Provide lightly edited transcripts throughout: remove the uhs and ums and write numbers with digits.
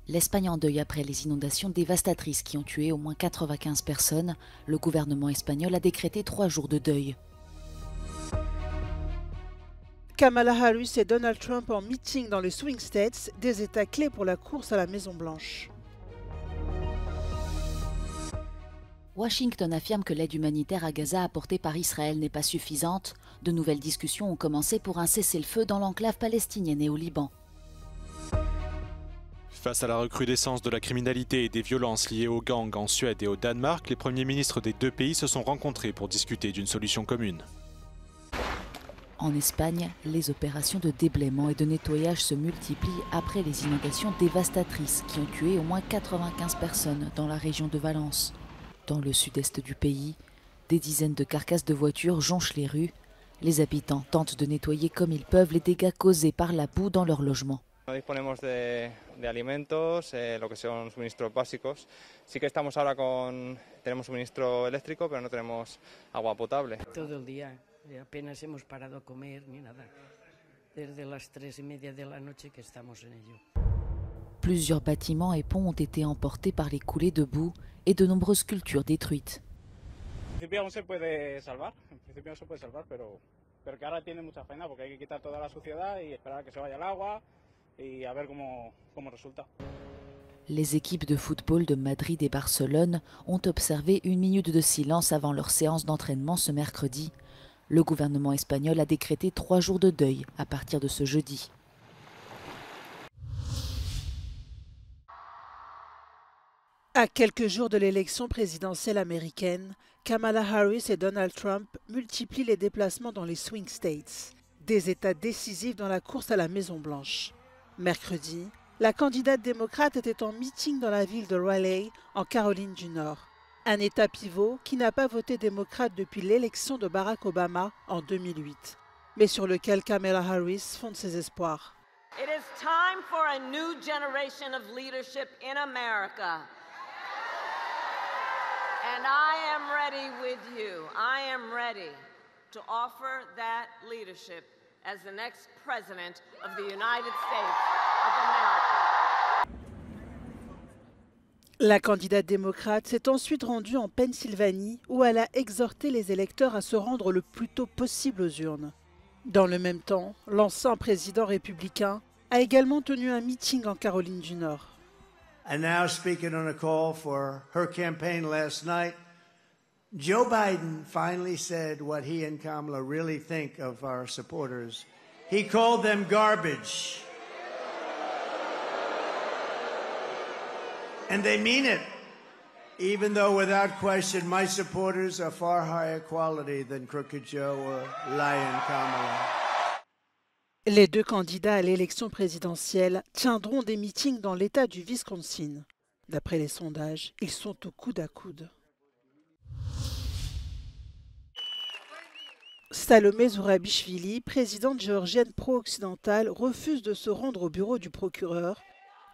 L'Espagne en deuil après les inondations dévastatrices qui ont tué au moins 95 personnes. Le gouvernement espagnol a décrété 3 jours de deuil. Kamala Harris et Donald Trump en meeting dans les swing states, des États clés pour la course à la Maison-Blanche. Washington affirme que l'aide humanitaire à Gaza apportée par Israël n'est pas suffisante. De nouvelles discussions ont commencé pour un cessez-le-feu dans l'enclave palestinienne et au Liban. Face à la recrudescence de la criminalité et des violences liées aux gangs en Suède et au Danemark, les premiers ministres des deux pays se sont rencontrés pour discuter d'une solution commune. En Espagne, les opérations de déblaiement et de nettoyage se multiplient après les inondations dévastatrices qui ont tué au moins 95 personnes dans la région de Valence. Dans le sud-est du pays, des dizaines de carcasses de voitures jonchent les rues. Les habitants tentent de nettoyer comme ils peuvent les dégâts causés par la boue dans leurs logements. No disponemos de alimentos, lo que son suministros básicos. Sí que estamos ahora tenemos suministro eléctrico, pero no tenemos agua potable. Todo el día, apenas hemos parado a comer ni nada. Desde las 3:30 de la noche que estamos en ello. Plusieurs bâtiments et ponts ont été emportés par les coulées de boue et de nombreuses cultures détruites. En principio aún se puede salvar, pero que ahora tiene mucha faena porque hay que quitar toda la suciedad y esperar a que se vaya el agua y a ver cómo resulta. Les équipes de football de Madrid et Barcelone ont observé 1 minute de silence avant leur séance d'entraînement ce mercredi. Le gouvernement espagnol a décrété 3 jours de deuil à partir de ce jeudi. À quelques jours de l'élection présidentielle américaine, Kamala Harris et Donald Trump multiplient les déplacements dans les swing states, des États décisifs dans la course à la Maison-Blanche. Mercredi, la candidate démocrate était en meeting dans la ville de Raleigh, en Caroline du Nord, un État pivot qui n'a pas voté démocrate depuis l'élection de Barack Obama en 2008, mais sur lequel Kamala Harris fonde ses espoirs. It is time for a new generation of leadership in America. And I am ready with you. I am ready to offer that leadership as the next president of the United States of America. La candidate démocrate s'est ensuite rendue en Pennsylvanie où elle a exhorté les électeurs à se rendre le plus tôt possible aux urnes. Dans le même temps, l'ancien président républicain a également tenu un meeting en Caroline du Nord. And now, speaking on a call for her campaign last night, Joe Biden finally said what he and Kamala really think of our supporters. He called them garbage. And they mean it, even though without question my supporters are far higher quality than Crooked Joe or Lying Kamala. Les deux candidats à l'élection présidentielle tiendront des meetings dans l'État du Wisconsin. D'après les sondages, ils sont au coude à coude. Salomé Zourabichvili, présidente géorgienne pro-occidentale, refuse de se rendre au bureau du procureur,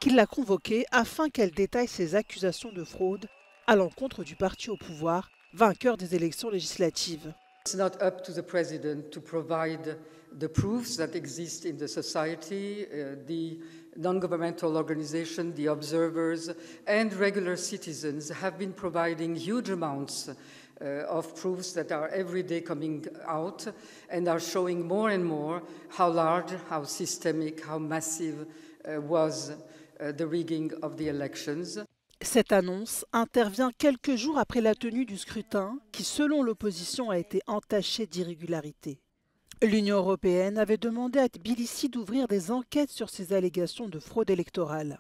qui l'a convoquée afin qu'elle détaille ses accusations de fraude à l'encontre du parti au pouvoir, vainqueur des élections législatives. It's not up to the president to provide the proofs that exist in the society, the non-governmental organizations, the observers, and regular citizens have been providing huge amounts of proofs that are every day coming out and are showing more and more how large, how systemic, how massive was the rigging of the elections. Cette annonce intervient quelques jours après la tenue du scrutin qui, selon l'opposition, a été entachée d'irrégularités. L'Union européenne avait demandé à Tbilissi d'ouvrir des enquêtes sur ces allégations de fraude électorale.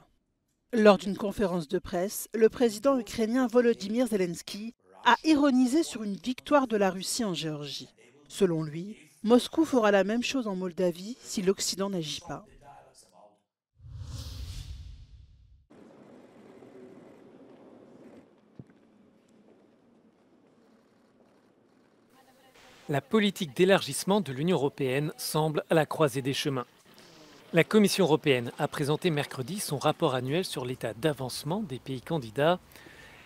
Lors d'une conférence de presse, le président ukrainien Volodymyr Zelensky a ironisé sur une victoire de la Russie en Géorgie. Selon lui, Moscou fera la même chose en Moldavie si l'Occident n'agit pas. La politique d'élargissement de l'Union européenne semble à la croisée des chemins. La Commission européenne a présenté mercredi son rapport annuel sur l'état d'avancement des pays candidats,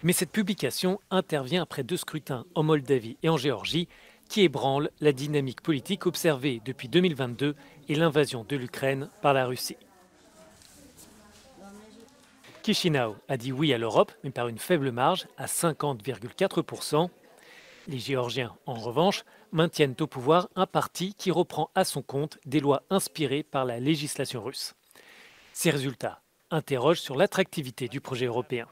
mais cette publication intervient après 2 scrutins en Moldavie et en Géorgie qui ébranlent la dynamique politique observée depuis 2022 et l'invasion de l'Ukraine par la Russie. Chisinau a dit oui à l'Europe, mais par une faible marge, à 50,4%. Les Géorgiens, en revanche, maintiennent au pouvoir un parti qui reprend à son compte des lois inspirées par la législation russe. Ces résultats interrogent sur l'attractivité du projet européen.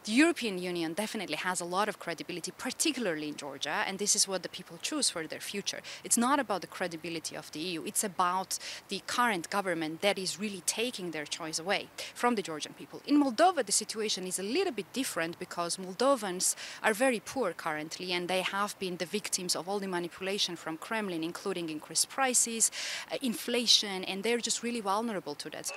The European Union definitely has a lot of credibility, particularly in Georgia, and this is what the people choose for their future. It's not about the credibility of the EU, it's about the current government that is really taking their choice away from the Georgian people. In Moldova, the situation is a little bit different because Moldovans are very poor currently, and they have been the victims of all the manipulation from Kremlin, including increased prices, inflation, and they're just really vulnerable to that.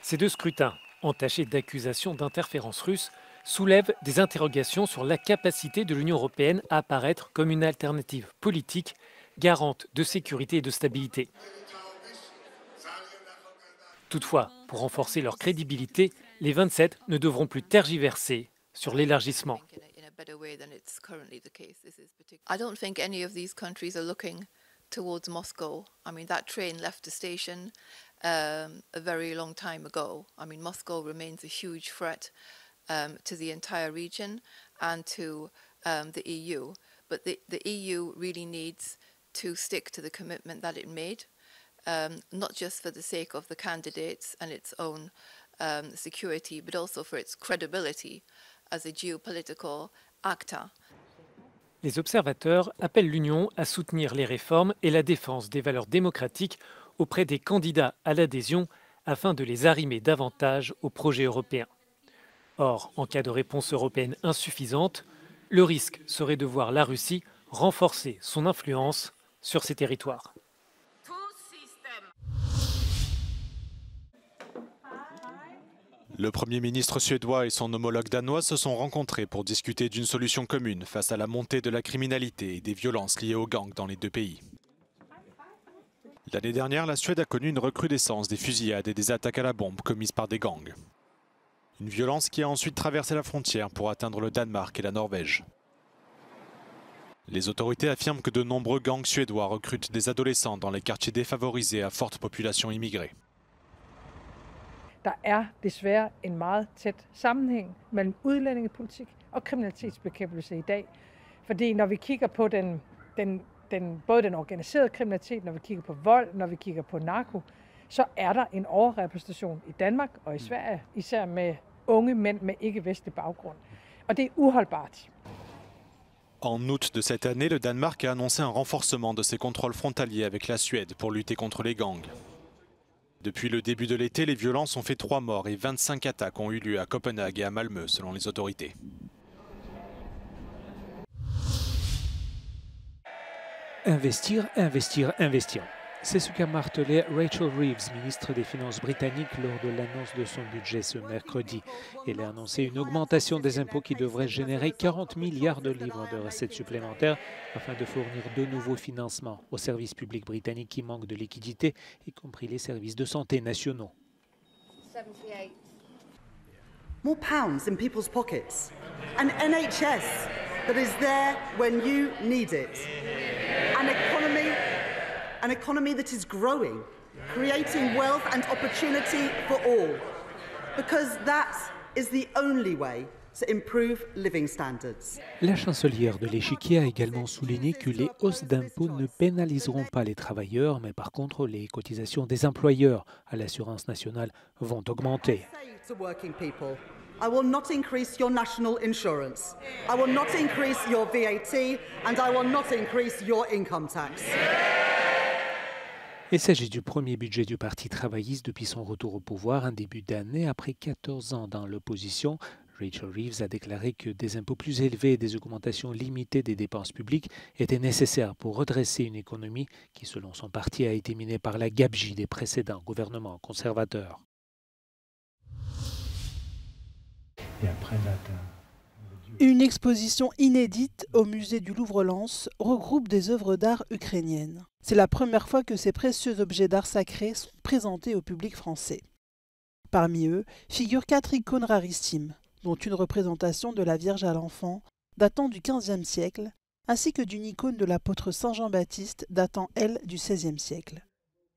Ces deux scrutins, entachés d'accusations d'interférence russe, soulève des interrogations sur la capacité de l'Union européenne à apparaître comme une alternative politique garante de sécurité et de stabilité. Toutefois, pour renforcer leur crédibilité, les 27 ne devront plus tergiverser sur l'élargissement. I don't think any of these countries are looking towards Moscow. I mean, that train left the station a very long time ago. I mean, Moscow remains a huge threat to the entire region and to the EU. But the EU really needs to stick to the commitment that it made, not just for the sake of the candidates and its own security, but also for its credibility as a geopolitical actor. Les observateurs appellent l'Union à soutenir les réformes et la défense des valeurs démocratiques auprès des candidats à l'adhésion afin de les arrimer davantage au projet européen. Or, en cas de réponse européenne insuffisante, le risque serait de voir la Russie renforcer son influence sur ces territoires. Le Premier ministre suédois et son homologue danois se sont rencontrés pour discuter d'une solution commune face à la montée de la criminalité et des violences liées aux gangs dans les deux pays. L'année dernière, la Suède a connu une recrudescence des fusillades et des attaques à la bombe commises par des gangs. Une violence qui a ensuite traversé la frontière pour atteindre le Danemark et la Norvège. Les autorités affirment que de nombreux gangs suédois recrutent des adolescents dans les quartiers défavorisés à forte population immigrée. Der desværre en meget tæt sammenhæng mellem udlændingepolitik og kriminalitetsbekæmpelse i dag. Fordi når vi kigger på både den organiserede kriminalitet, når vi kigger på vold, når vi kigger på narko, så der en overrepræsentation i Danmark og i Sverige, især med unge mænd med ikke-vestlig baggrund. Og det uholdbart. En août de cette année, le Danemark a annoncé un renforcement de ses contrôles frontaliers avec la Suède pour lutter contre les gangs. Depuis le début de l'été, les violences ont fait 3 morts et 25 attaques ont eu lieu à Copenhague et à Malmö, selon les autorités. Investir, investir, investir. C'est ce qu'a martelé Rachel Reeves, ministre des Finances britannique, lors de l'annonce de son budget ce mercredi. Elle a annoncé une augmentation des impôts qui devrait générer 40 milliards de livres de recettes supplémentaires afin de fournir de nouveaux financements aux services publics britanniques qui manquent de liquidités, y compris les services de santé nationaux. 78. More pounds in people's pockets. An NHS that is there when you need it. An economy that is growing, creating wealth and opportunity for all. Because that is the only way to improve living standards. La chancelière de l'Échiquier a également souligné que les hausses d'impôts ne pénaliseront pas les travailleurs, mais par contre les cotisations des employeurs à l'assurance nationale vont augmenter. I will not increase your national insurance. I will not increase your VAT, and I will not increase your income tax. Il s'agit du premier budget du Parti travailliste depuis son retour au pouvoir en début d'année. Après 14 ans dans l'opposition, Rachel Reeves a déclaré que des impôts plus élevés et des augmentations limitées des dépenses publiques étaient nécessaires pour redresser une économie qui, selon son parti, a été minée par la gabegie des précédents gouvernements conservateurs. Une exposition inédite au musée du Louvre-Lens regroupe des œuvres d'art ukrainiennes. C'est la première fois que ces précieux objets d'art sacré sont présentés au public français. Parmi eux figurent 4 icônes rarissimes, dont une représentation de la Vierge à l'Enfant datant du XVe siècle, ainsi que d'une icône de l'apôtre Saint Jean-Baptiste datant, elle, du XVIe siècle.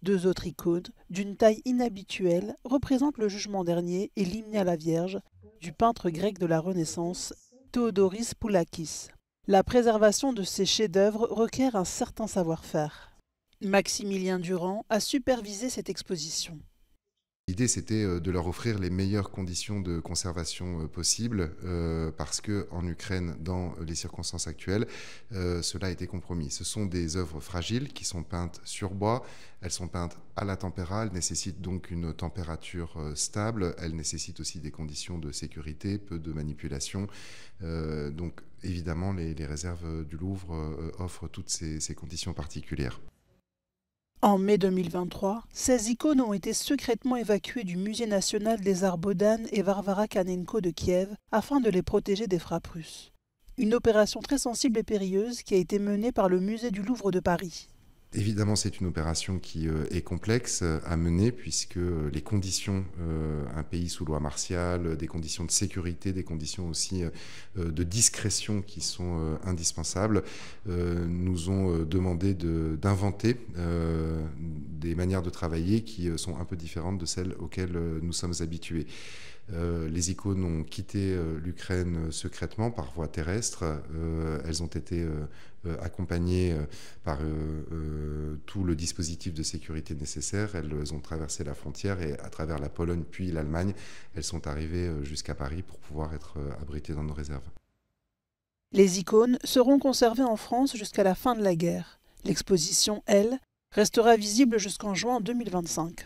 2 autres icônes, d'une taille inhabituelle, représentent le jugement dernier et l'hymne à la Vierge du peintre grec de la Renaissance, Théodoris Poulakis. La préservation de ces chefs-d'œuvre requiert un certain savoir-faire. Maximilien Durand a supervisé cette exposition. L'idée, c'était de leur offrir les meilleures conditions de conservation possibles parce qu'en Ukraine, dans les circonstances actuelles, cela a été compromis. Ce sont des œuvres fragiles qui sont peintes sur bois. Elles sont peintes à la tempéra, elles nécessitent donc une température stable. Elles nécessitent aussi des conditions de sécurité, peu de manipulation. Donc évidemment, les réserves du Louvre offrent toutes ces conditions particulières. En mai 2023, ces icônes ont été secrètement évacuées du Musée national des arts Bohdan et Varvara Kanenko de Kiev afin de les protéger des frappes russes. Une opération très sensible et périlleuse qui a été menée par le Musée du Louvre de Paris. Évidemment, c'est une opération qui est complexe à mener puisque les conditions, un pays sous loi martiale, des conditions de sécurité, des conditions aussi de discrétion qui sont indispensables, nous ont demandé d'inventer des manières de travailler qui sont un peu différentes de celles auxquelles nous sommes habitués. Les icônes ont quitté l'Ukraine secrètement par voie terrestre. Elles ont été accompagnées par tout le dispositif de sécurité nécessaire. Elles ont traversé la frontière et à travers la Pologne puis l'Allemagne, elles sont arrivées jusqu'à Paris pour pouvoir être abritées dans nos réserves. Les icônes seront conservées en France jusqu'à la fin de la guerre. L'exposition, elle, restera visible jusqu'en juin 2025.